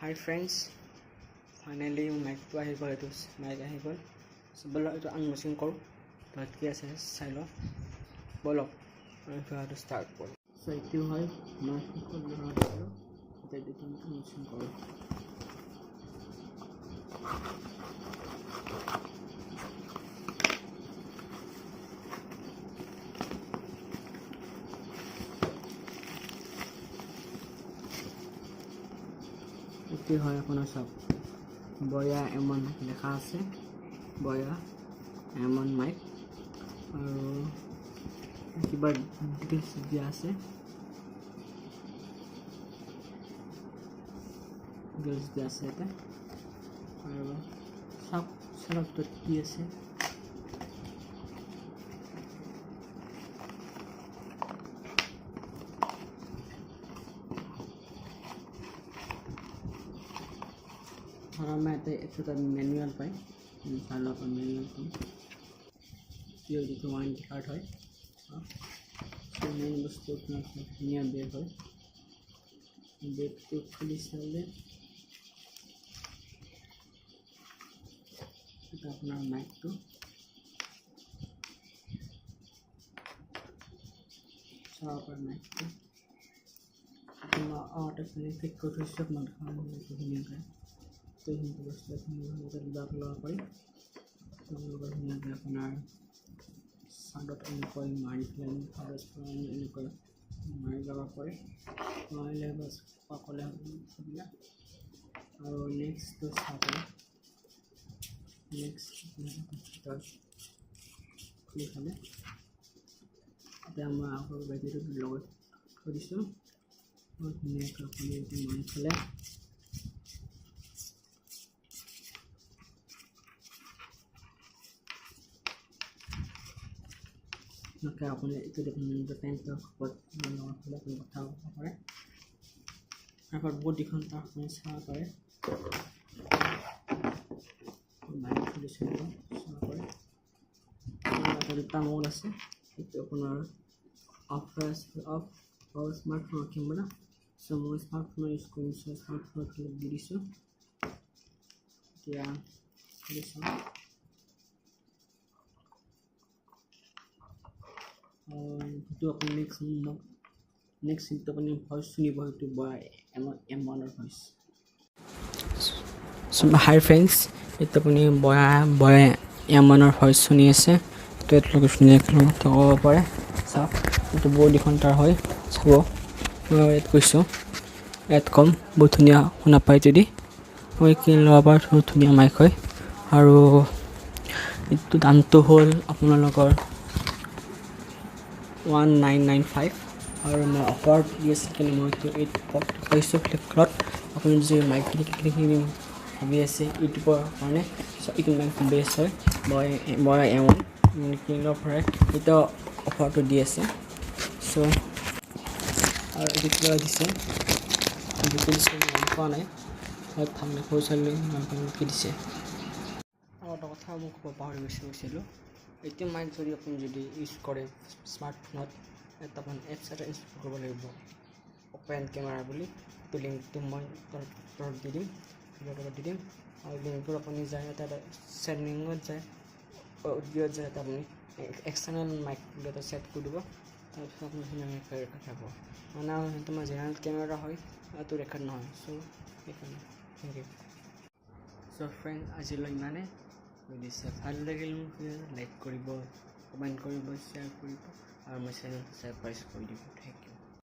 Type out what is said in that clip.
Hi friends, finally mic to ahi gol etu mic ahi gol so bolo etu unboxing koru to ki ase sai lo bolo আমি to start koru so etu hoy mic ko ব্যৱহাৰ কৰো এটা এটো unboxing koru এটি হয় আপোনাৰ সব BY-M1 লেখা আছে BY-M1 মাইক আৰু কিবা ডিটেইলছ দিয়া আছে এটা আৰু সব সেটআপটো কি আছে मैं तो मैनुअल पाई सालों पर मैनुअल पाई ये देखो वारंटी कार्ड है तो मेन वस्तु निया बैग है बैग तो खुली साले तो अपना माइक तो सारा पर माइक तो अपना आर्ट अपने फिट को तो सब मत खाने तो नहीं कर तो हिंदू बस्तर में उधर दाखला पड़ी तो लोग हिंदू के अपना साडट इनको मारी प्लान फॉरेस्ट प्लान इनको मारी लगा पड़े मारे बस पाकोले सब या और नेक्स्ट तो साथ नेक्स्ट तो क्लिक हमें तो हम आपको बैठे तो लोग थोड़ी सी और नेक्स्ट अपने मान चले maka আপুনি itu dengan time to support menolak untuk tahu apa ya apa buat di kontak mensa apa ya banyak di sini apa ya ada di tamu nasi itu আপোনাৰ offers of our smartphone camera semua smartphone is going to smartphone ke diri so dia bisa तो अपन next तो अपन voice सुनिब तो BY-M1 voice so hi friends ये तो अपन BY-M1 voice सुनि আছে तो এত লোক শুনি তো পারে সব তো বডি ঘন্টাৰ হয় চাব এত কৈছো এত কম বহুত ধুনীয়া শুনা পাই যদি মই কি লবাৰ ধুনীয়া মাইক হয় আৰু এটো দামটো হ'ল আপোনালোকৰ 1995 और मैं ऑफर ये सेकंड में तो 8 फ्लिपकार्ट अपन जो माइक क्लिक अभी ऐसे यूट्यूबर माने सो इट माइक बेस है BY-M1 किंग ऑफ है इतो ऑफर तो दिए से सो और इतना दिसे डिटेल्स को নাই और थामने পৌঁছালে নাম কি দিছে और কথা মোক পাহৰি গৈছিলো এইটো মাইক যদি আপুনি যদি ইউজ কৰে স্মাৰ্টফোনত এটা আপুনি এপছ এটা ইনষ্টল কৰিব লাগিব ওপেন কেমেৰা বুলি তো লিংকটো মই তলত দি দিম ভিডিঅ'ত দি দিম আৰু লিংকটো আপুনি যায় এটা সেটিংত যায় অডিঅ'ত যায় আপুনি এক্সটাৰ্নেল মাইক এটা সেট কৰি দিব তাৰপিছত আপুনি ধুনীয়াকৈ ৰেকৰ্ড হ'ব মানে তোমাৰ জেনেৰেল কেমেৰা হয় এইটো ৰেকৰ্ড নহয় চ' সেইকাৰণে থেংক ইউ চ' ফ্ৰেণ্ড আজিলৈ ইমানে যদি ভাল লাগিল মোক লাইক কৰিব কমেণ্ট কৰিব শ্বেয়াৰ কৰিব আৰু মই চেনেলটো ছাবস্ক্ৰাইব কৰি দিব থেংক ইউ